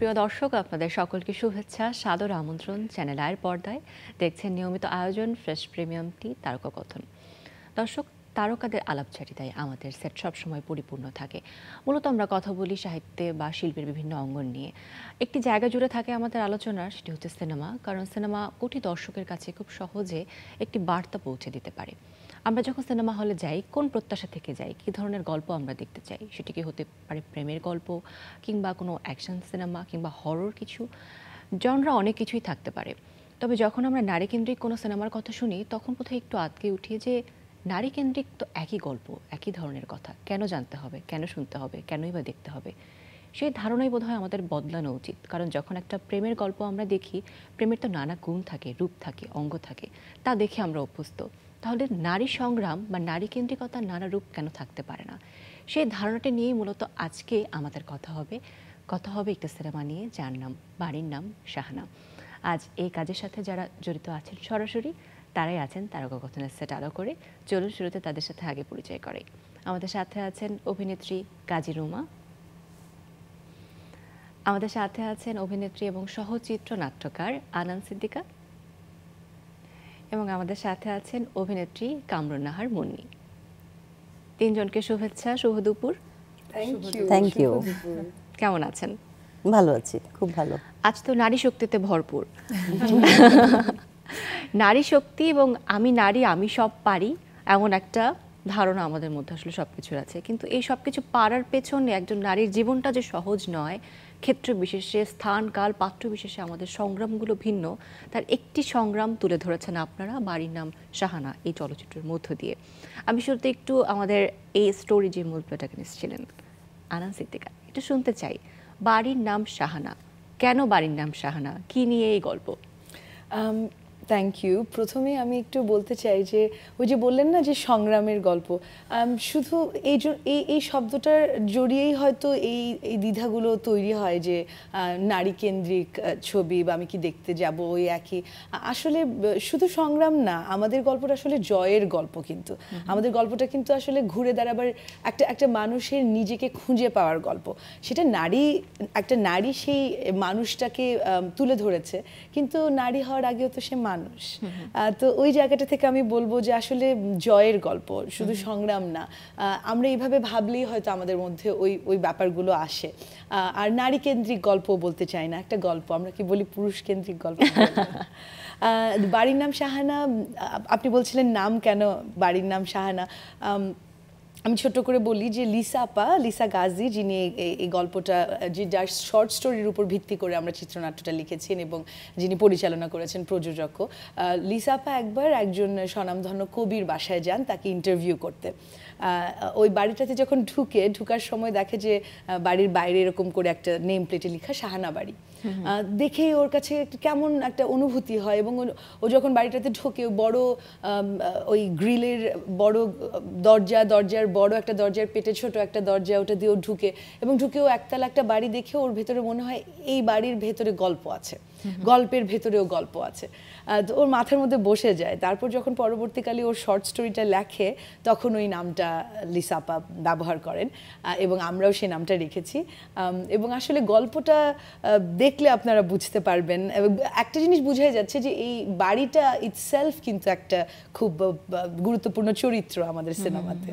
প্রিয় দর্শক, আপনাদের সকলকে শুভেচ্ছা, সাদর আমন্ত্রণ। চ্যানেল আয়ের পর্দায় দেখছেন নিয়মিত আয়োজন ফ্রেশ প্রিমিয়াম টি তারকা কথন। দর্শক, তারকাদের আলাপচারিতায় আমাদের সেট সবসময় পরিপূর্ণ থাকে। মূলত আমরা কথা বলি সাহিত্যে বা শিল্পের বিভিন্ন অঙ্গন নিয়ে। একটি জায়গা জুড়ে থাকে আমাদের আলোচনার, সেটি হচ্ছে সিনেমা। কারণ সিনেমা কোটি দর্শকের কাছে খুব সহজে একটি বার্তা পৌঁছে দিতে পারে। আমরা যখন সিনেমা হলে যাই, কোন প্রত্যাশা থেকে যাই, কী ধরনের গল্প আমরা দেখতে চাই, সেটি কি হতে পারে প্রেমের গল্প, কিংবা কোনো অ্যাকশন সিনেমা, কিংবা হরর কিছু জনরা, অনেক কিছুই থাকতে পারে। তবে যখন আমরা নারীকেন্দ্রিক কোনো সিনেমার কথা শুনি, তখন কোথায় একটু আটকে উঠি যে নারীকেন্দ্রিক তো একই গল্প, একই ধরনের কথা, কেন জানতে হবে, কেন শুনতে হবে, কেনই বা দেখতে হবে? সেই ধারণাই বোধহয় আমাদের বদলানো উচিত। কারণ যখন একটা প্রেমের গল্প আমরা দেখি, প্রেমের তো নানা গুণ থাকে, রূপ থাকে, অঙ্গ থাকে, তা দেখে আমরা অভ্যস্ত। তাহলে নারী সংগ্রাম বা নারী কেন্দ্রিকতার নানা রূপ কেন থাকতে পারে না? সেই ধারণাটা নিয়েই মূলত আজকে আমাদের কথা হবে একটা সিনেমা নিয়ে, যার নাম বাড়ির নাম শাহানা। আজ এই কাজের সাথে যারা জড়িত আছেন সরাসরি, তারাই আছেন তারকা কথনের সেট আলো করে। চলুন শুরুতে তাদের সাথে আগে পরিচয় করে। আমাদের সাথে আছেন অভিনেত্রী কাজী রুমা, আমাদের সাথে আছেন অভিনেত্রী এবং সহচিত্র নাট্যকার আনান সিদ্দিকা, এবং আমাদের সাথে আছেন অভিনেত্রী কামরুন নাহার মুন্নি। তিনজনকে শুভেচ্ছা, শুভ দুপুর। Thank you. কেমন আছেন? ভালো আছি, খুব ভালো। আজ তো নারী শক্তিতে ভরপুর। নারী শক্তি এবং আমি নারী, আমি সব পারি, এমন একটা ধারণা আমাদের মধ্যে আসলে সব কিছুর আছে। কিন্তু এই সব কিছু পারার পেছনে একজন নারীর জীবনটা যে সহজ নয়, ক্ষেত্র বিশেষে, স্থান, কাল, পাত্র বিশেষে আমাদের সংগ্রামগুলো ভিন্ন। তার একটি সংগ্রাম তুলে ধরেছেন আপনারা বাড়ির নাম শাহানা এই চলচ্চিত্রের মধ্য দিয়ে। আমি শুরুতে একটু আমাদের এই স্টোরি যে মূল প্রোটাগনিস্ট ছিলেন আনান সিদ্দিকা, একটু শুনতে চাই, বাড়ির নাম শাহানা, কেন বাড়ির নাম শাহানা, কি নিয়ে এই গল্প? Thank you. প্রথমে আমি একটু বলতে চাই যে ওই যে বললেন না যে সংগ্রামের গল্প, শুধু এই শব্দটার জড়িয়েই হয়তো এই দ্বিধাগুলো তৈরি হয় যে নারী কেন্দ্রিক ছবি বা আমি কি দেখতে যাব ওই একই। আসলে শুধু সংগ্রাম না, আমাদের গল্পটা আসলে জয়ের গল্প। কিন্তু আমাদের গল্পটা কিন্তু আসলে ঘুরে দাঁড়াবার একটা মানুষের নিজেকে খুঁজে পাওয়ার গল্প। সেটা একটা নারী সেই মানুষটাকে তুলে ধরেছে, কিন্তু নারী হওয়ার আগেও তো সে মানুষ। তো ওই জায়গাটা থেকে আমি বলবো যে আসলে জয়ের গল্প, শুধু সংগ্রাম না। আমরা এইভাবে ভাবলেই হয়তো আমাদের মধ্যে ওই ব্যাপারগুলো আসে। আর নারী কেন্দ্রিক গল্প বলতে চাই না, একটা গল্প, আমরা কি বলি পুরুষ কেন্দ্রিক গল্প। বাড়ির নাম শাহানা, আপনি বলছিলেন নাম কেন বাড়ির নাম শাহানা। আমি ছোট্ট করে বলি যে লিসা গাজী, যিনি এই গল্পটা, যার শর্ট স্টোরির উপর ভিত্তি করে আমরা চিত্রনাট্যটা লিখেছেন এবং যিনি পরিচালনা করেছেন প্রযোজকও, লিসা আপা একবার একজন স্বনামধন্য কবির বাসায় যান তাকে ইন্টারভিউ করতে। ওই বাড়িটাতে যখন ঢুকার সময় দেখে যে বাড়ির বাইরে এরকম করে একটা নেম প্লেটে লেখা শাহানা বাড়ি। দেখেই ওর কাছে কেমন একটা অনুভূতি হয়, এবং ও যখন বাড়িটাতে ঢোকে, বড় ওই গ্রিলের বড় দরজার বড় একটা দরজার পেটে ছোট একটা দরজা, ওটা দিয়ে ও ঢুকেও একতলা একটা বাড়ি দেখে ওর ভেতরে মনে হয় এই বাড়ির ভেতরে গল্প আছে, গল্পের ভেতরেও গল্প আছে। তো ওর মাথার মধ্যে বসে যায়। তারপর যখন পরবর্তীকালে ওর শর্ট স্টোরিটা লেখে, তখন ওই নামটা লিসা আপা ব্যবহার করেন এবং আমরাও সেই নামটা রেখেছি। এবং আসলে গল্পটা দেখলে আপনারা বুঝতে পারবেন, একটা জিনিস বুঝাই যাচ্ছে যে এই বাড়িটা ইটসেলফ কিন্তু একটা খুব গুরুত্বপূর্ণ চরিত্র আমাদের সিনেমাতে।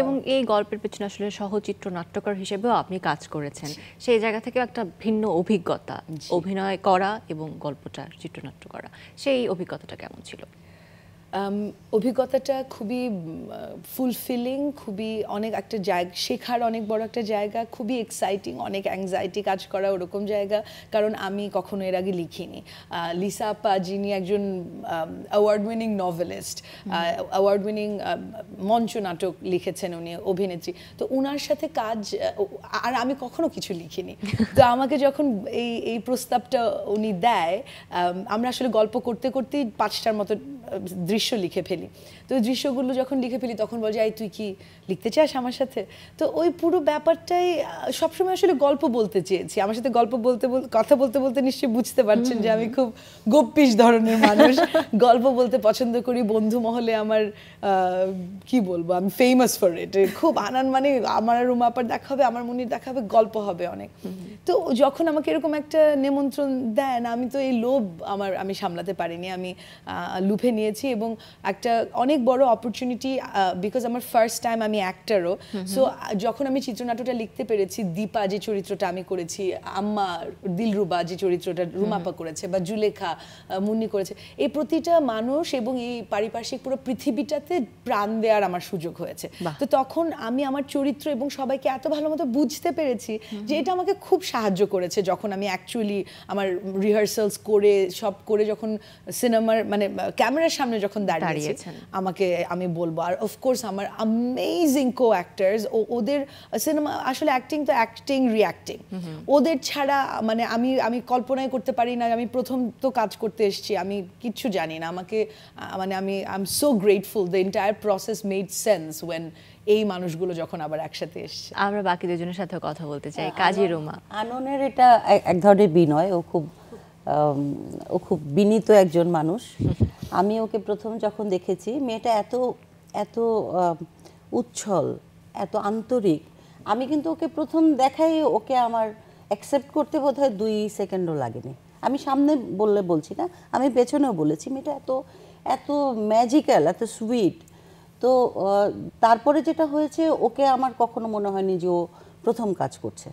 এবং এই গল্পের পেছনে আসলে সহচিত্র নাট্যকার হিসেবেও আপনি কাজ করেছেন, সেই জায়গা থেকেও একটা ভিন্ন অভিজ্ঞতা, অভিনয় করা এবং গল্পটা চিত্রনাট্য করা, সেই অভিজ্ঞতাটা কেমন ছিল? অভিজ্ঞতাটা খুবই ফুলফিলিং, খুবই অনেক একটা জায়গা শেখার, অনেক বড় একটা জায়গা, খুবই এক্সাইটিং, অনেক অ্যাংজাইটি কাজ করা ওরকম জায়গা। কারণ আমি কখনো এর আগে লিখিনি। লিসা আপা, যিনি একজন award winning novelist, award winning মঞ্চ নাটক লিখেছেন উনি, অভিনেত্রী, তো উনার সাথে কাজ, আর আমি কখনো কিছু লিখিনি। তো আমাকে যখন এই প্রস্তাবটা উনি দেয়, আমরা আসলে গল্প করতে করতেই 5টার মতো দৃশ্য লিখে ফেলি। তো ওই দৃশ্যগুলো যখন লিখে ফেলি তখন বলে, এই তুই কি লিখতে চাস আমার সাথে? তো ওই পুরো ব্যাপারটাই সবসময় আসলে গল্প বলতে চেয়েছি। আমার সাথে গল্প কথা বলতে বলতে নিশ্চয়ই বুঝতে পারছেন যে আমি খুব গপ্পিস ধরনের মানুষ, গল্প বলতে পছন্দ করি। বন্ধু মহলে আমার কি বলবো, আমি ফেমাস ফর ইট। খুব আনান মানে আমার আর রুমা আপার দেখা হবে, আমার মুনির দেখা হবে, গল্প হবে অনেক। তো যখন আমাকে এরকম একটা নিমন্ত্রণ দেন, আমি তো এই লোভ আমি সামলাতে পারিনি, আমি লুফে নিয়েছি এবং একটা অনেক বড় অপরচুনিটি, বিকজ আমার ফার্স্ট টাইম, আমি অ্যাক্টরও। সো যখন আমি চিত্রনাট্যটা লিখতে পেরেছি, দীপা যে চরিত্রটা আমি করেছি, আম্মা দিলরুবা যে চরিত্রটা রুমাপা করেছে, বা জুলেখা মুন্নি করেছে, এই প্রতিটা মানুষ এবং এই পারিপার্শ্বিক পুরো পৃথিবীটাতে প্রাণ দেওয়ার আমার সুযোগ হয়েছে। তো তখন আমি আমার চরিত্র এবং সবাইকে এত ভালো মতো বুঝতে পেরেছি যে এটা আমাকে খুব সাহায্য করেছে। যখন আমি অ্যাকচুয়ালি আমার রিহার্সালস করে সব করে যখন সিনেমার মানে ক্যামেরার সামনে যখন দাঁড়িয়েছি, আমি বলবো, আর অফকোর্স আমার অ্যামেজিং কো অ্যাক্টার্স, ওদের সিনেমা আসলে অ্যাক্টিং তো অ্যাক্টিং রিঅ্যাক্টিং, ওদের ছাড়া মানে আমি কল্পনাই করতে পারি না। আমি প্রথম তো কাজ করতে এসেছি, আমি কিচ্ছু জানি না, আমাকে মানে I am so grateful, the entire process made sense when এই মানুষগুলো যখন আবার একসাথে এসছে। আমরা বাকি দুজনের সাথে কথা বলতে চাই। কাজী রুমা, আননের এটা এক ধরনের বিনয়, ও খুব বিনীত একজন মানুষ। আমি ওকে প্রথম যখন দেখেছি, মেয়েটা এত এত উচ্ছল, এত আন্তরিক। আমি কিন্তু ওকে প্রথম দেখাই ওকে আমার অ্যাকসেপ্ট করতে বোধহয় 2 সেকেন্ডও লাগেনি। আমি সামনে বলছি না, আমি পেছনেও বলেছি, মেয়েটা এত এত ম্যাজিক্যাল, এত সুইট। তো তারপরে যেটা হয়েছে, ওকে আমার কখনো মনে হয়নি যে ও প্রথম কাজ করছে।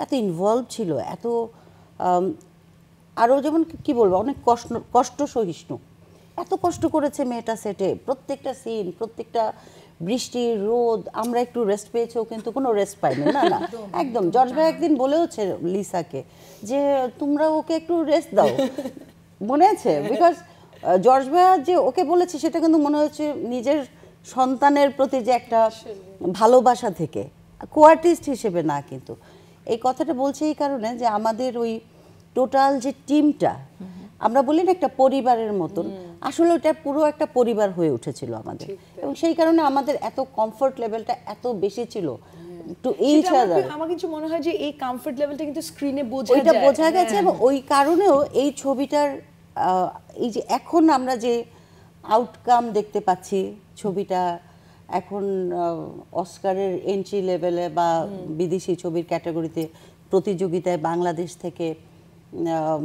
এত ইনভলভ ছিল, এত আরও যেমন কি বলবো, অনেক কষ্ট সহিষ্ণু। এত কষ্ট করেছে মেয়েটা সেটে, প্রত্যেকটা সিন, প্রত্যেকটা বৃষ্টি রোদ। আমরা একটু রেস্ট পেয়েছি, ও কিন্তু কোনো রেস্ট পাইনি। না না, একদম। জর্জ ভাই একদিন বলেওছে লিসাকে যে তোমরা ওকে একটু রেস্ট দাও, মনে আছে? বিকজ জর্জ ভাই যে ওকে বলেছে, সেটা কিন্তু মনে হচ্ছে নিজের সন্তানের প্রতি যে একটা ভালোবাসা থেকে, কোয়ার্টিস্ট হিসেবে না। কিন্তু এই কথাটা বলছে এই কারণে যে আমাদের ওই টোটাল যে টিমটা, আমরা বলি না একটা পরিবারের মতন, আসলে ওটা পুরো একটা পরিবার হয়ে উঠেছিল আমাদের। এবং সেই কারণে আমাদের এত কমফর্ট লেভেলটা এত বেশি ছিল টু ইচ আদার। আমার কিছু মনে হয় যে এই কমফর্ট লেভেলটা কিন্তু স্ক্রিনে বোঝা গেছে। এবং ওই কারণেও এই ছবিটার এই যে এখন আমরা যে আউটকাম দেখতে পাচ্ছি, ছবিটা এখন অস্কারের এন্ট্রি লেভেলে বা বিদেশি ছবির ক্যাটাগরিতে প্রতিযোগিতায় বাংলাদেশ থেকে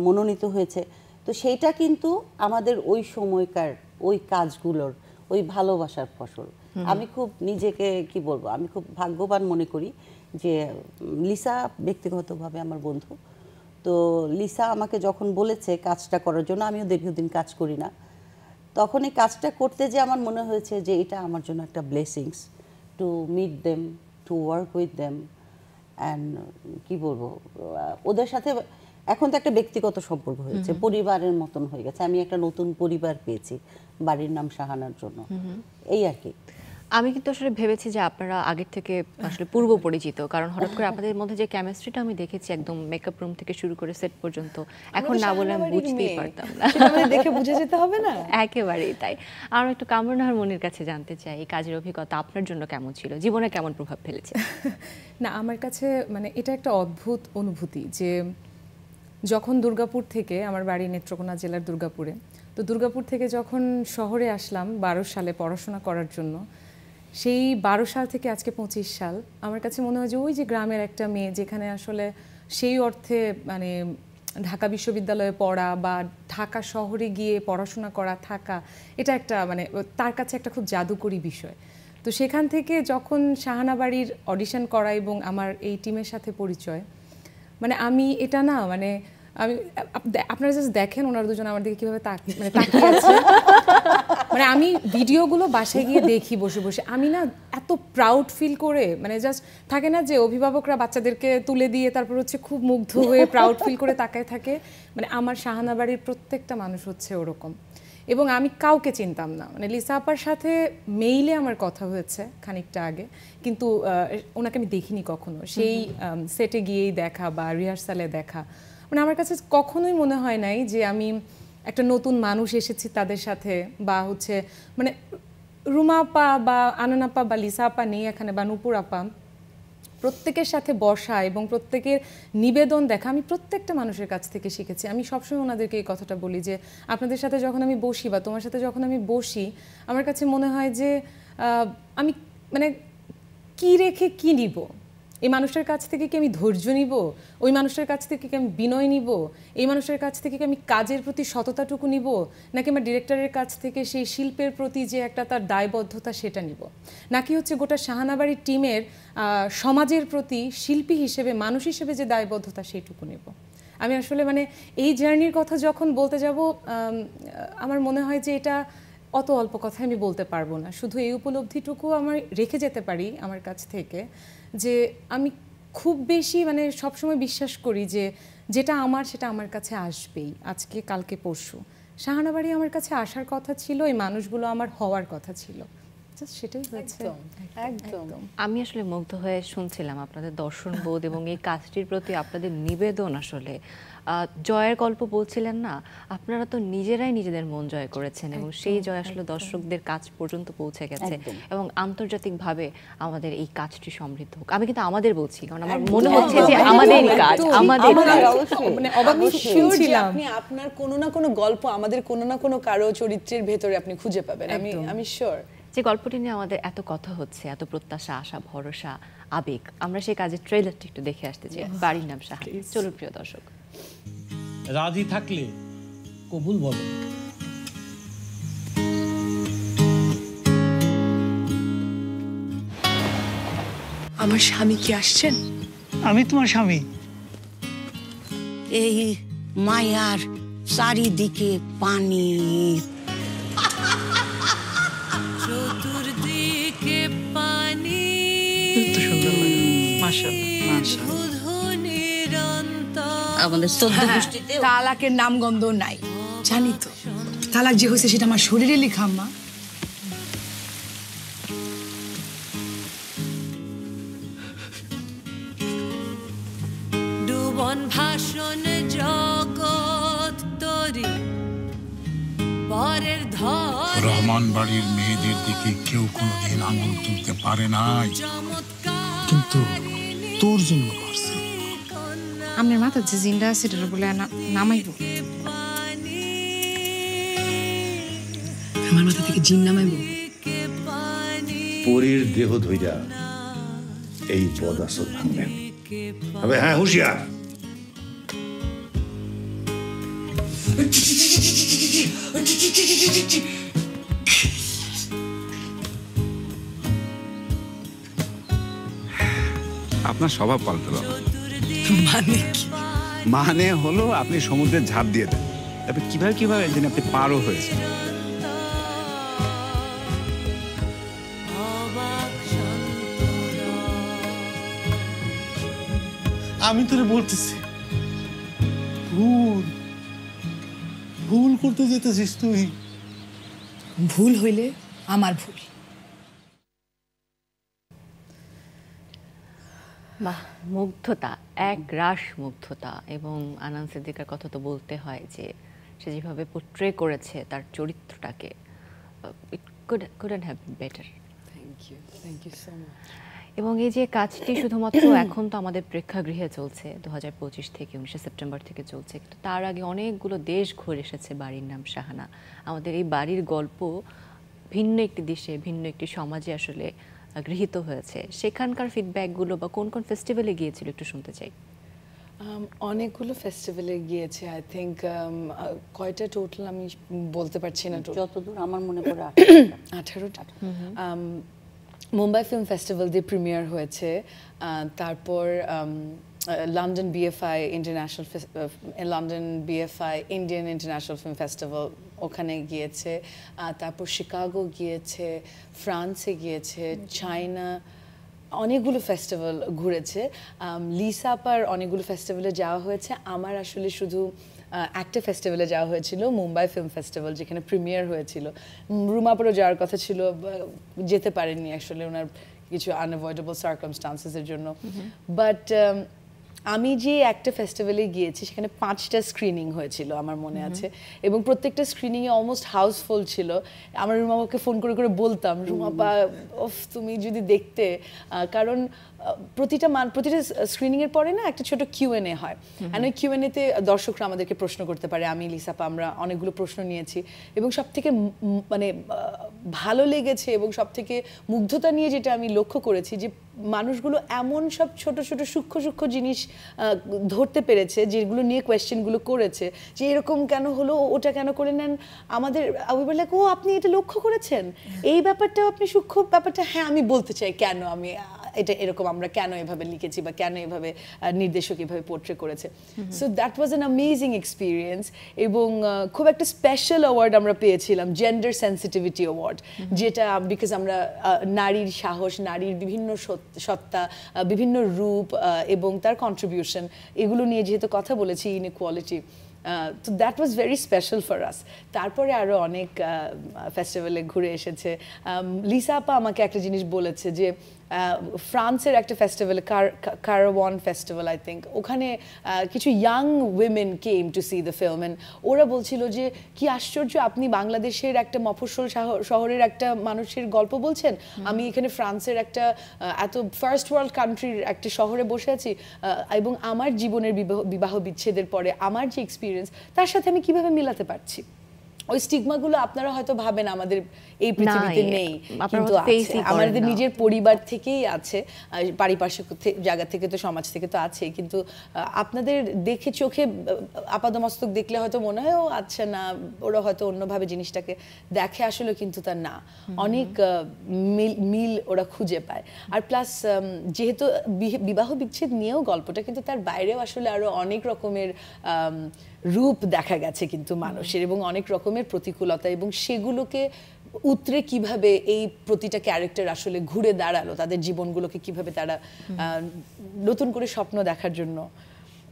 মনোনীত হয়েছে। তো সেইটা কিন্তু আমাদের ওই সময়কার ওই কাজগুলোর ওই ভালোবাসার ফসল। আমি খুব নিজেকে কি বলবো, আমি খুব ভাগ্যবান মনে করি যে লিসা ব্যক্তিগতভাবে আমার বন্ধু। তো লিসা আমাকে যখন বলেছে কাজটা করার জন্য, আমিও দীর্ঘদিন কাজ করি না, তখন এই কাজটা করতে যে আমার মনে হয়েছে যে এটা আমার জন্য একটা blessings, to meet them, to work with them. And কি বলবো, ওদের সাথে এখন তো একটা ব্যক্তিগত সম্পর্ক হয়েছে, পরিবারের মতন হয়ে গেছে। আমি একটা নতুন পরিবার পেয়েছি বাড়ির নাম শাহানার জন্য, এই আর কি। আমি কিন্তু আসলে ভেবেছি যে আপনারা আগের থেকে আসলে পূর্ব পরিচিত, কারণ হঠাৎ করে আপনাদের মধ্যে যে কেমিস্ট্রিটা আমি দেখেছি, একদম মেকআপ রুম থেকে শুরু করে সেট পর্যন্ত, এখন না বলে আমি বুঝতেই পারতাম না। দেখে বুঝে যেতে হবে না? একেবারেই তাই। আর একটু কামরুন্নাহার মনির কাছে জানতে চাই, এই কাজের অভিজ্ঞতা আপনার জন্য কেমন ছিল, জীবনে কেমন প্রভাব ফেলেছে? না, আমার কাছে মানে এটা একটা অদ্ভুত অনুভূতি যে যখন দুর্গাপুর থেকে, আমার বাড়ি নেত্রকোনা জেলার দুর্গাপুরে, তো দুর্গাপুর থেকে যখন শহরে আসলাম 12 সালে পড়াশোনা করার জন্য, সেই 12 সাল থেকে আজকে 25 সাল, আমার কাছে মনে হয় যে ওই যে গ্রামের একটা মেয়ে, যেখানে আসলে সেই অর্থে মানে ঢাকা বিশ্ববিদ্যালয়ে পড়া বা ঢাকা শহরে গিয়ে পড়াশোনা করা, থাকা, এটা একটা মানে তার কাছে একটা খুব জাদুকরী বিষয়। তো সেখান থেকে যখন শাহানা বাড়ির অডিশন করা এবং আমার এই টিমের সাথে পরিচয়, মানে আমি এটা না মানে আমি আপনারা জাস্ট দেখেন ওনারা দুজন আমার দিকে কিভাবে তাকিয়ে আছে। মানে আমি ভিডিওগুলো বাসায় গিয়ে দেখি বসে বসে, আমি না এত প্রাউড ফিল করে, মানে জাস্ট থাকে না যে অভিভাবকরা বাচ্চাদেরকে তুলে দিয়ে তারপর হচ্ছে খুব মুগ্ধ হয়ে প্রাউড ফিল করে তাকায় থাকে, মানে আমার শাহানা বাড়ির প্রত্যেকটা মানুষ হচ্ছে ওরকম। এবং আমি কাউকে চিনতাম না, মানে লিসা আপার সাথে মেইলে আমার কথা হয়েছে খানিকটা আগে, কিন্তু ওনাকে আমি দেখিনি কখনো। সেই সেটে গিয়েই দেখা বা রিহার্সালে দেখা, মানে আমার কাছে কখনোই মনে হয় নাই যে আমি একটা নতুন মানুষ এসেছি তাদের সাথে, বা হচ্ছে মানে রুমা আপা বা আনন আপা বা লিসা আপা নেই এখানে, বা নূপুর আপা, প্রত্যেকের সাথে বসা এবং প্রত্যেকের নিবেদন দেখা, আমি প্রত্যেকটা মানুষের কাছ থেকে শিখেছি। আমি সবসময় ওনাদেরকে এই কথাটা বলি যে আপনাদের সাথে যখন আমি বসি বা তোমার সাথে যখন আমি বসি, আমার কাছে মনে হয় যে আমি মানে কি রেখে কি নিব, এই মানুষটার কাছ থেকে কি আমি ধৈর্য নিব, ওই মানুষটার কাছ থেকে কি আমি বিনয় নিব, এই মানুষটার কাছ থেকে কি আমি কাজের প্রতি সততাটুকু নিব, নাকি আমার ডিরেক্টরের কাছ থেকে সেই শিল্পের প্রতি যে একটা তার দায়বদ্ধতা সেটা নিব, নাকি হচ্ছে গোটা শাহানাবাড়ির টিমের সমাজের প্রতি শিল্পী হিসেবে মানুষ হিসেবে যে দায়বদ্ধতা সেইটুকু নেব। আমি আসলে মানে এই জার্নির কথা যখন বলতে যাব আমার মনে হয় যে এটা অত অল্প কথায় আমি বলতে পারবো না। শুধু এই উপলব্ধিটুকু আমার রেখে যেতে পারি আমার কাছ থেকে যে আমি খুব বেশি মানে সবসময় বিশ্বাস করি যে যেটা আমার সেটা আমার কাছে আসবেই, আজকে কালকে পরশু। শাহানাবাড়ি আমার কাছে আসার কথা ছিল, এই মানুষগুলো আমার হওয়ার কথা ছিল, সেটাই হয়েছে। একদম। আমি আসলে মুগ্ধ হয়ে শুনছিলাম আপনাদের দর্শনবোধ এবং এই কাজটির প্রতি আপনাদের নিবেদন। আসলে জয়ের গল্প বলছিলেন না, আপনারা তো নিজেরাই নিজেদের মন জয় করেছেন এবং সেই জয় আসলে দর্শকদের কাছ পর্যন্ত পৌঁছে গেছে এবং আন্তর্জাতিকভাবে আমাদের এই কাজটি সমৃদ্ধ হোক। আমি কিন্তু আমাদের বলছি, কারণ আমার মনে হচ্ছে যে আমাদেরই কাজ, আমাদের মানে অবাক শুনছিলাম। আপনি আপনার কোনো না কোনো গল্প আমাদের কোনো না কোনো কারো চরিত্রের ভেতরে আপনি খুঁজে পাবেন, আমি শিওর। যে গল্পটি নিয়ে আমাদের এত কথা হচ্ছে, এত প্রত্যাশা, আশা, ভরসা, আবেগ, আমরা সেই কাজের ট্রেলারটি একটু দেখে আসতে চাই। বাড়ির নাম শাহানা। চলুন প্রিয় দর্শক। রাজি থাকলে কবুল বলো। আমার স্বামী কি আসছেন? আমি তোমার স্বামী। এই মায়ার চারিদিকে পানি, চতুর্দিকে পানি, আমাদের 14 গোষ্ঠীতে তালাকের নামগন্ধ নাই, জানি তো। তালাক যে হয়েছে সেটা আমার শরীরে লেখা আম্মা। ডুবন ভাষণ জগৎ তরি পরের ধর রহমান বাড়ির মেয়েদের দিকে কেউ কোনোদিন আঙুল তুলতে পারে নাই, কিন্তু তোর জন্য পারছে। আমার মাথা যে জিন্দা আছে এটা বলে নামাইব। আমার মাথা থেকে জিন নামাইব। পরীর দেহ ধইরা এই বদাসর ভাঙবেন। তবে হ্যাঁ, হুঁশিয়ার। আপনার স্বভাব পাল্টালো। মানে কি? মানে হলো আপনি সমুদ্রে ঝাঁপ দিয়ে দেন, তারপরে কিভাবে একদিন আপনি পারও হয়েছে। আমি তোরে বলতেছি, ভুল করতে যেতেছিস তুই। ভুল হইলে আমার ভুল। বাহ, মুগ্ধতা, এক রাশ মুগ্ধতা। এবং আনান সিদ্দিকার কথা তো বলতে হয় যে সে যেভাবে পোট্রে করেছে তার চরিত্রটাকে, it couldn't have been better. Thank you so much. এবং এই যে কাজটি শুধুমাত্র এখন তো আমাদের প্রেক্ষাগৃহে চলছে, 2025 থেকে 19 সেপ্টেম্বর থেকে চলছে, কিন্তু তার আগে অনেকগুলো দেশ ঘুরে এসেছে বাড়ির নাম শাহানা। আমাদের এই বাড়ির গল্প ভিন্ন একটি দেশে, ভিন্ন একটি সমাজে আসলে গৃহীত হয়েছে। সেখানকার ফিডব্যাকগুলো বা কোন কোন ফেস্টিভ্যালে গিয়েছিল একটু শুনতে চাই। অনেকগুলো ফেস্টিভ্যালে গিয়েছে, আই থিঙ্ক কয়টা টোটাল আমি বলতে পারছি না, যতদূর আমার মনে পড়ে 18টা। মুম্বাই ফিল্ম ফেস্টিভ্যাল দিয়ে প্রিমিয়ার হয়েছে, তারপর London BFI international, London BFI Indian international film festival, ওখানে গিয়েছে, তারপর শিকাগো গিয়েছে, ফ্রান্সে গিয়েছে, চায়না, অনেকগুলো ফেস্টিভ্যাল ঘুরেছে। লিসা আপার অনেকগুলো ফেস্টিভ্যালে যাওয়া হয়েছে। আমার আসলে শুধু একটা ফেস্টিভ্যালে যাওয়া হয়েছিল, মুম্বাই ফিল্ম ফেস্টিভ্যাল, যেখানে প্রিমিয়ার হয়েছিল। রুমাপারও যাওয়ার কথা ছিল, যেতে পারেননি আসলে, ওনার কিছু আনঅ্যাভয়েডেবল সার্কামস্টান্সেসের জন্য। বাট আমি যে একটা ফেস্টিভ্যালে গিয়েছি সেখানে 5টা স্ক্রিনিং হয়েছিল আমার মনে আছে, এবং প্রত্যেকটা স্ক্রিনিংয়ে অলমোস্ট হাউসফুল ছিল। আমার রুমাপাকে ফোন করে করে বলতাম, রুমাপা ওফ তুমি যদি দেখতে, কারণ প্রতিটা স্ক্রিনিংয়ের পরে না একটা ছোট কিউএনএ হয়, আর ওই কিউএনএতে দর্শকরা আমাদেরকে প্রশ্ন করতে পারে। আমি লিসাপা আমরা অনেকগুলো প্রশ্ন নিয়েছি, এবং সব থেকে মানে ভালো লেগেছে এবং সব থেকে মুগ্ধতা নিয়ে যেটা আমি লক্ষ্য করেছি যে মানুষগুলো এমন সব ছোট ছোট সূক্ষ্ম সূক্ষ্ম জিনিস ধরতে পেরেছে, যেগুলো নিয়ে কোয়েশ্চেনগুলো করেছে, যে এরকম কেন হলো, ওটা কেন করে নেন আমাদের, ও আপনি এটা লক্ষ্য করেছেন, এই ব্যাপারটা আপনি সূক্ষ্ম ব্যাপারটা, হ্যাঁ আমি বলতে চাই কেন আমি এটা এরকম, আমরা কেন এভাবে লিখেছি বা কেন এভাবে নির্দেশক এভাবে পোর্ট্রে করেছে। So that was an amazing experience. এবং খুব একটা স্পেশাল অ্যাওয়ার্ড আমরা পেয়েছিলাম, জেন্ডার সেন্সিটিভিটি অ্যাওয়ার্ড, যেটা বিকজ আমরা নারীর সাহস, নারীর বিভিন্ন সত্তা, বিভিন্ন রূপ এবং তার কন্ট্রিবিউশন, এগুলো নিয়ে যেহেতু কথা বলেছি, ইনইকুয়ালিটি, তো that was very special for us. তারপরে আরও অনেক ফেস্টিভ্যালে ঘুরে এসেছে। লিসা আপা আমাকে একটা জিনিস বলেছে যে ফ্রান্সের একটা ফেস্টিভ্যাল, কারাওয়ান ফেস্টিভ্যাল আই থিঙ্ক, ওখানে কিছু young women came to C the film, and ওরা বলছিল যে কি আশ্চর্য, আপনি বাংলাদেশের একটা মফস্বল শহরের একটা মানুষের গল্প বলছেন, আমি এখানে ফ্রান্সের একটা এত ফার্স্ট ওয়ার্ল্ড কান্ট্রির একটা শহরে বসে আছি, এবং আমার জীবনের বিবাহ বিচ্ছেদের পরে আমার যে এক্সপিরিয়েন্স, তার সাথে আমি কিভাবে মিলাতে পারছি। ওই স্টিগমাগুলো আপনারা হয়তো ভাবেন আমাদের এই পৃথিবীতে নেই, কিন্তু আমাদের নিজের পরিবার থেকেই আছে, পারিপার্শ্বিক জায়গা থেকে তো, সমাজ থেকে তো আছে, কিন্তু আপনাদের দেখে চোখে আপাদমস্তক দেখলে হয়তো মনে হয় ও আচ্ছা না, ওরা হয়তো অন্যভাবে জিনিসটাকে দেখে, আসলে কিন্তু তা না, অনেক মিল ওরা খুঁজে পায়। আর প্লাস যেহেতু বিবাহ বিচ্ছেদ নিয়েও গল্পটা, কিন্তু তার বাইরেও আসলে আরো অনেক রকমের রূপ দেখা গেছে কিন্তু মানুষের, এবং অনেক রকমের প্রতিকূলতা, এবং সেগুলোকে উতরে কিভাবে এই প্রতিটা ক্যারেক্টার আসলে ঘুরে দাঁড়ালো, তাদের জীবনগুলোকে কিভাবে তারা নতুন করে স্বপ্ন দেখার জন্য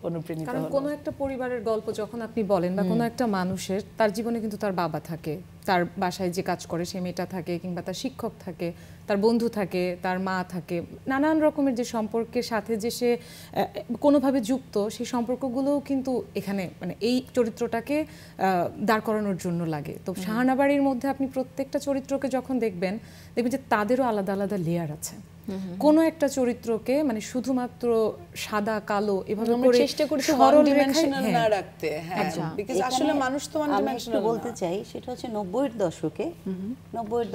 অনুপ্রাণিত হলো। কারণ কোনো একটা পরিবারের গল্প যখন আপনি বলেন, বা কোনো একটা মানুষের, তার জীবনে কিন্তু তার বাবা থাকে, তার বাসায় যে কাজ করে সেই মেয়েটা থাকে, কিংবা তার শিক্ষক থাকে, তার বন্ধু থাকে, তার মা থাকে, নানান রকমের যে সম্পর্কের সাথে যে সে কোনোভাবে যুক্ত, সেই সম্পর্কগুলোও কিন্তু এখানে মানে এই চরিত্রটাকে দাঁড় করানোর জন্য লাগে। তো শাহানাবাড়ির মধ্যে আপনি প্রত্যেকটা চরিত্রকে যখন দেখবেন যে তাদেরও আলাদা আলাদা লেয়ার আছে। কোনো একটা চরিত্রকে মানে শুধুমাত্র সাদা কালো এভাবে করে চেষ্টা করছি ওয়ান ডাইমেনশনাল না রাখতে, হ্যাঁ, বিকজ আসলে মানুষ তো ওয়ান ডাইমেনশনাল বলতে চাই, সেটা হচ্ছে 90-এর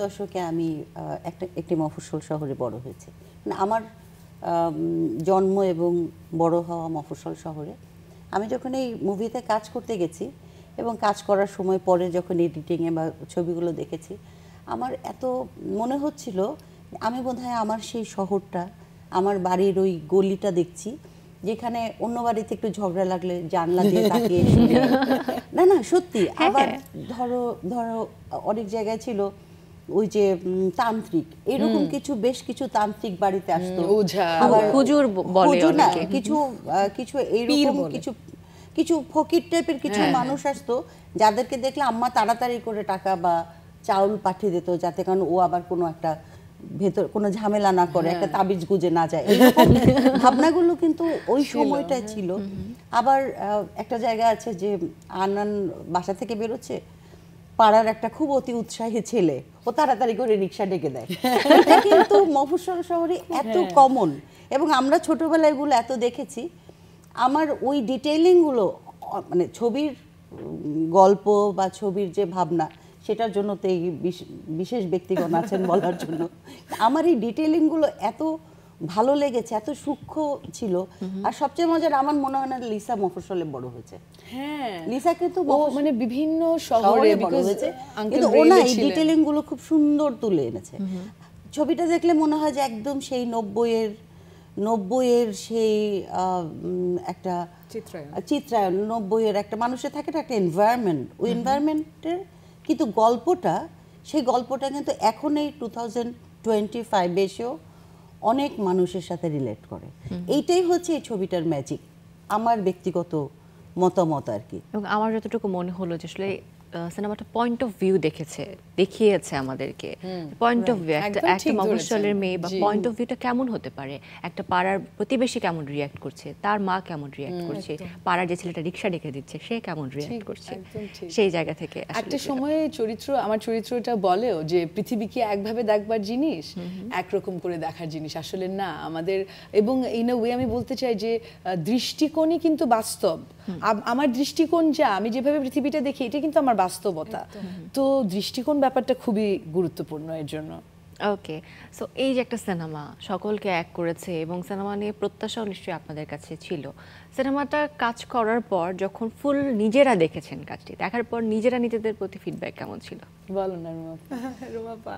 দশকে আমি একটি মফস্বল শহরে বড় হয়েছি। আমার জন্ম এবং বড় হওয়া মফস্বল শহরে। আমি যখন এই মুভিতে কাজ করতে গেছি এবং কাজ করার সময় পরে যখন এডিটিংয়ে বা ছবিগুলো দেখেছি, আমার এত মনে হচ্ছিল আমি বোধহয় আমার সেই শহরটা, আমার বাড়ির ওই গলিটা দেখছি, যেখানে অন্য বাড়িতে একটু ঝগড়া লাগলে জানলা দিয়ে তাকিয়ে না না সত্যি। আবার ধরো অনেক জায়গায় ছিল ওই যে তান্ত্রিক, এরকম কিছু বেশ কিছু তান্ত্রিক বাড়িতে আসতো, আবার হুজুর বলে অনেকে, কিছু এইরকম কিছু ফকির টাইপের কিছু মানুষ আসতো, যাদেরকে দেখলে আম্মা তাড়াতাড়ি করে টাকা বা চাউল পাঠিয়ে দিত, যাতে কারণ ও আবার কোনো একটা ভেতর কোনো ঝামেলা না করে, একটা তাবিজ গুজে না যায়, এরকম ভাবনাগুলো কিন্তু ওই সময়টায় ছিল। আবার একটা জায়গা আছে যে আনান বাসা থেকে বেরোচ্ছে, পাড়ার একটা খুব অতি উৎসাহী ছেলে, ও তাড়াতাড়ি করে রিক্সা ডেকে দেয়। এটা কিন্তু মফস্বল শহরে এত কমন, এবং আমরা ছোটবেলায় এগুলো এত দেখেছি। আমার ওই ডিটেইলিংগুলো মানে ছবির গল্প বা ছবির যে ভাবনা, সেটার জন্য তো এই বিশেষ ব্যক্তিগণ আছেন বলার জন্য। আমার এই ডিটেইলিংগুলো এত ভালো লেগেছে, এত সূক্ষ্ম ছিল। আর সবচেয়ে মজার আমার মনে হয় না লিসা মফস্বলে বড় হয়েছে। হ্যাঁ, লিসা কিন্তু মানে বিভিন্ন শহরে বড় হয়েছে, কিন্তু ওনা এই ডিটেইলিংগুলো খুব সুন্দর তুলে এনেছে। ছবিটা দেখলে মনে হয় যে একদম সেই 90-এর সেই একটা চিত্রায়ন, 90-এর একটা মানুষের থাকে একটা এনভায়রনমেন্ট, ওই এনভায়রনমেন্টের কিন্তু গল্পটা, সেই গল্পটা কিন্তু এখন এই 2025 এসেও অনেক মানুষের সাথে রিলেট করে। এইটাই হচ্ছে এই ছবিটার ম্যাজিক, আমার ব্যক্তিগত মতামত আর কি। এবং আমার যতটুকু মনে হলো যে আসলে সিনেমাটা পয়েন্ট অফ ভিউ দেখিয়েছে আমাদেরকে। পয়েন্ট অফ ভিউ একটা মফস্বলের মেয়ে বা পয়েন্ট অফ ভিউটা কেমন হতে পারে, একটা পাড়ার প্রতিবেশী কেমন রিয়্যাক্ট করছে, তার মা কেমন রিয়্যাক্ট করছে, পাড়ার যে ছেলেটা রিক্সা ডেকে দিচ্ছে সে কেমন রিয়্যাক্ট করছে, সেই জায়গা থেকে একটা সময়ে আমার চরিত্রটা বলেও যে পৃথিবী কি একভাবে দেখবার জিনিস, একরকম করে দেখার জিনিস আসলে না আমাদের। এবং ইন আ ওয়ে আমি বলতে চাই যে দৃষ্টিকোণই কিন্তু বাস্তব। আমার দৃষ্টিকোণ যা, আমি যেভাবে পৃথিবীটা দেখি, এটা কিন্তু আমার বাস্তবতা। তো দৃষ্টিকোণ ব্যাপারটা খুবই গুরুত্বপূর্ণ এর জন্য। ওকে, সো এই যে একটা সিনেমা সকলকে এক করেছে এবং সিনেমা নিয়ে প্রত্যাশাও নিশ্চয়ই আপনাদের কাছে ছিল, সিনেমাটা কাজ করার পর যখন ফুল নিজেরা দেখেছেন কাজটি দেখার পর নিজেরা নিজেদের প্রতি ফিডব্যাক কেমন ছিল? বলো না রুমাপা।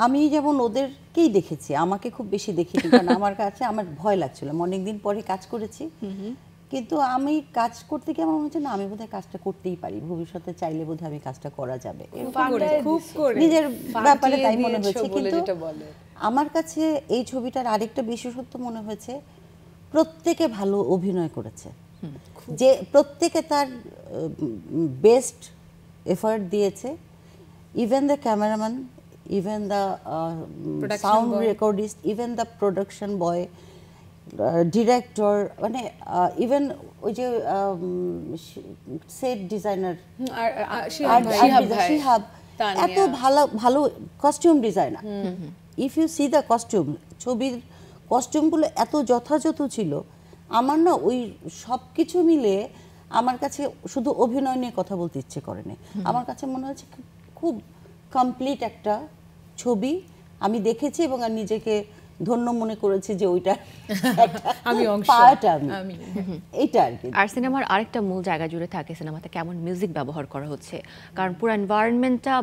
আমি যেমন ওদেরকেই দেখেছি, আমাকে খুব বেশি দেখিনি, কারণ আমার কাছে আমার ভয় লাগছিল। অনেকদিন পরে কাজ করেছি, কিন্তু আমি কাজ করতে গিয়ে আমার মনে হচ্ছে না আমি বোধহয় কাজটা করতেই পারি, ভবিষ্যতে চাইলে বোধহয় আমি কাজটা করা যাবে, নিজের ব্যাপারে তাই মনে হয়েছে। কিন্তু আমার কাছে এই ছবিটার আরেকটা বিশেষত্ব মনে হয়েছে, প্রত্যেকে ভালো অভিনয় করেছে, যে প্রত্যেকে তার বেস্ট এফার্ট দিয়েছে। Even the cameraman, even the sound recordist, even the production boy, director, মানে ইভেন ওই যে সেট ডিজাইনার শিহাব, এত ভালো ভালো costume designer. If you see the costume, ছবির কস্টিউমগুলো এত যথাযথ ছিল। আমার না ওই সব কিছু মিলে আমার কাছে শুধু অভিনয় নিয়ে কথা বলতে ইচ্ছে করেনি, আমার কাছে মনে হচ্ছে খুব কমপ্লিট একটা ছবি আমি দেখেছি এবং আর নিজেকে ধন্য মনে করেছি যে ওইটা আমি পার্ট, আমি এইটা আর কি। আর সিনেমার আরেকটা মূল জায়গা জুড়ে থাকে সিনেমাতে কেমন মিউজিক ব্যবহার করা হচ্ছে, কারণ পুরো এনভায়রনমেন্টটা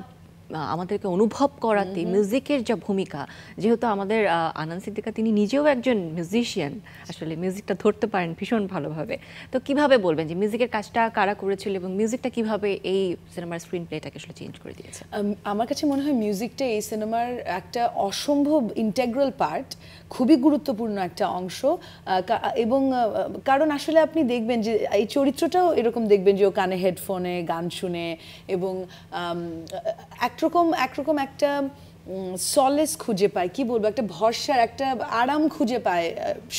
আমাদেরকে অনুভব করাতে মিউজিকের যে ভূমিকা, যেহেতু আমাদের আনন্দ সিদ্দিকা তিনি নিজেও একজন মিউজিশিয়ান, আসলে মিউজিকটা ধরতে পারেন ভীষণ ভালোভাবে। তো কিভাবে বলবেন যে মিউজিকের কাজটা কারা করেছিল এবং মিউজিকটা কিভাবে এই সিনেমার স্ক্রিন প্লেটাকে আসলে চেঞ্জ করে দিয়েছে? আমার কাছে মনে হয় মিউজিকটা এই সিনেমার একটা অসম্ভব ইন্টেগ্রাল পার্ট, খুবই গুরুত্বপূর্ণ একটা অংশ। এবং কারণ আসলে আপনি দেখবেন যে এই চরিত্রটাও এরকম, দেখবেন যে ও কানে হেডফোনে গান শুনে এবং একরকম একটা সলেস খুঁজে পায়, কি বলবো, একটা ভরসার একটা আরাম খুঁজে পায়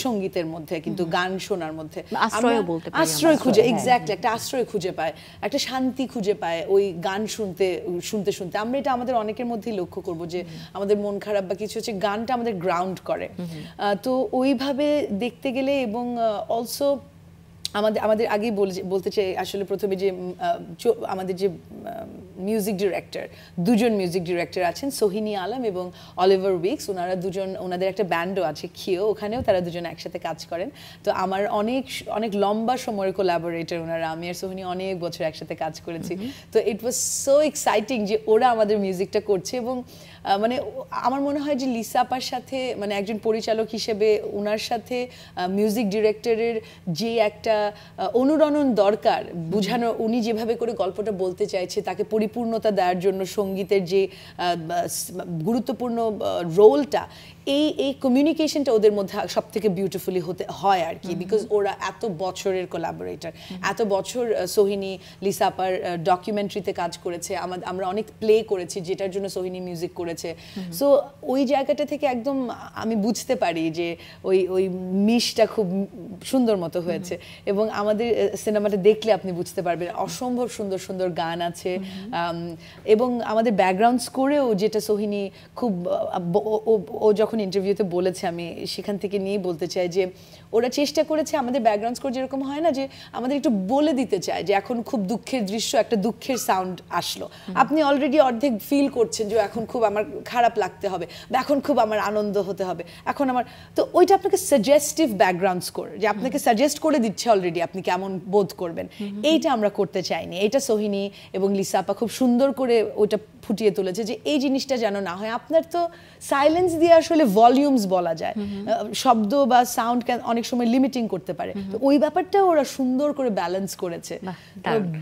সঙ্গীতের মধ্যে, কিন্তু গান শোনার মধ্যে আশ্রয় খুঁজে, এক্স্যাক্টলি একটা আশ্রয় খুঁজে পায়, একটা শান্তি খুঁজে পায় ওই গান শুনতে শুনতে। আমরা এটা আমাদের অনেকের মধ্যেই লক্ষ্য করবো যে আমাদের মন খারাপ বা কিছু হচ্ছে, গানটা আমাদের গ্রাউন্ড করে। তো ওইভাবে দেখতে গেলে এবং অলসো আমাদের আগেই বলতে চাই আসলে প্রথমে যে আমাদের যে মিউজিক ডিরেক্টর, দুজন মিউজিক ডিরেক্টর আছেন, সোহিনী আলম এবং অলিভার উইকস, ওনারা দুজন, ওনাদের একটা ব্যান্ডও আছে খিও, ওখানেও তারা দুজন একসাথে কাজ করেন। তো আমার অনেক লম্বা সময়ের কোলাবোরেটর ওনারা, আমি আর সোহিনী অনেক বছর একসাথে কাজ করেছি। তো ইট ওয়াজ সো এক্সাইটিং যে ওরা আমাদের মিউজিকটা করছে। এবং মানে আমার মনে হয় যে লিসা আপার সাথে, মানে একজন পরিচালক হিসেবে ওনার সাথে মিউজিক ডিরেক্টরের যে একটা অনুরণন দরকার, বুঝানো, উনি যেভাবে করে গল্পটা বলতে চাইছে তাকে পরিপূর্ণতা দেওয়ার জন্য সঙ্গীতের যে গুরুত্বপূর্ণ রোলটা, এই কমিউনিকেশনটা ওদের মধ্যে সব থেকে বিউটিফুলি হতে হয় আর কি, বিকজ ওরা এত বছরের কোলাবোরেটর, এত বছর সোহিনী লিসা আপার ডকুমেন্টারিতে কাজ করেছে, আমরা অনেক প্লে করেছি যেটার জন্য সোহিনী মিউজিক করেছে। সো ওই জায়গাটা থেকে একদম আমি বুঝতে পারি যে ওই মিশটা খুব সুন্দর মতো হয়েছে। এবং আমাদের সিনেমাটা দেখলে আপনি বুঝতে পারবেন অসম্ভব সুন্দর সুন্দর গান আছে। এবং আমাদের ব্যাকগ্রাউন্ড স্কোরেও যেটা সোহিনী খুব, ও যখন ইন্টারভিউতে বলেছে, আমি সেখান থেকে নিয়ে বলতে চাই যে ওরা চেষ্টা করেছে আমাদের ব্যাকগ্রাউন্ড স্কোর যেরকম হয় না যে আমাদের একটু বলে দিতে চায় যে এখন খুব দুঃখের দৃশ্য, একটা দুঃখের সাউন্ড আসলো, আপনি অলরেডি অর্ধেক ফিল করছেন যে এখন খুব আমার খারাপ লাগতে হবে বা এখন খুব আমার আনন্দ হতে হবে, এখন আমার, তো ওইটা আপনাকে সাজেস্টিভ ব্যাকগ্রাউন্ড স্কোর, যে আপনাকে সাজেস্ট করে দিচ্ছে অলরেডি আপনি কেমন বোধ করবেন, এইটা আমরা করতে চাইনি। এটা সোহিনী এবং লিসা আপা খুব সুন্দর করে ওইটা ফুটিয়ে তুলেছে যে এই জিনিসটা যেন না হয়। আপনার তো সাইলেন্স দিয়ে আসলে ভলিউমস বলা যায়, শব্দ বা সাউন্ড অনেক সময় লিমিটিং করতে পারে, তো ওই ব্যাপারটা ওরা সুন্দর করে ব্যালেন্স করেছে।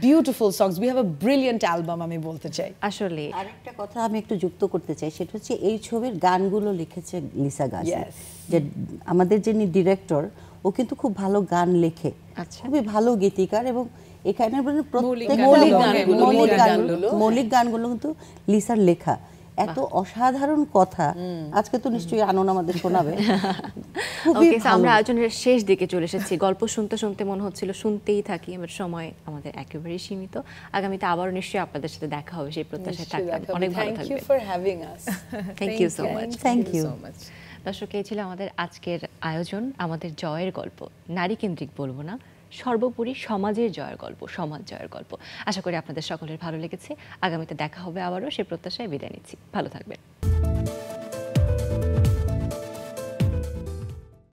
Beautiful songs, we have a brilliant album আমি বলতে চাই। আসলে আরেকটা কথা আমি একটু যুক্ত করতে চাই, সেটা হচ্ছে এই ছবির গানগুলো লিখেছে লিসা গাজী, যে আমাদের যিনি ডিরেক্টর, ও কিন্তু খুব ভালো গান লেখে, খুবই ভালো গীতিকার, এবং এখানে মৌলিক গানগুলো কিন্তু লিসার লেখা। এত অসাধারণ কথা, আজকে তো নিশ্চয়ই আনন্দ আমাদের শোনাবে। আমরা আয়োজনের শেষ দিকে চলে এসেছি, গল্প শুনতে শুনতে মনে হচ্ছিল শুনতেই থাকি, আমার সময় আমাদের একেবারেই সীমিত। আগামীতে আবারও নিশ্চয়ই আপনাদের সাথে দেখা হবে সেই প্রত্যাশায় থাকলাম। অনেক ভালো থাকবেন। Thank you so much. Thank you. দর্শক, এই ছিল আমাদের আজকের আয়োজন, আমাদের জয়ের গল্প, নারী কেন্দ্রিক বলবো না, সর্বোপরি সমাজের জয়ের গল্প, সমাজ জয়ের গল্প। আশা করি আপনাদের সকলের ভালো লেগেছে। আগামীতে দেখা হবে আবারও, সে প্রত্যাশায় বিদায় নিচ্ছি। ভালো থাকবেন।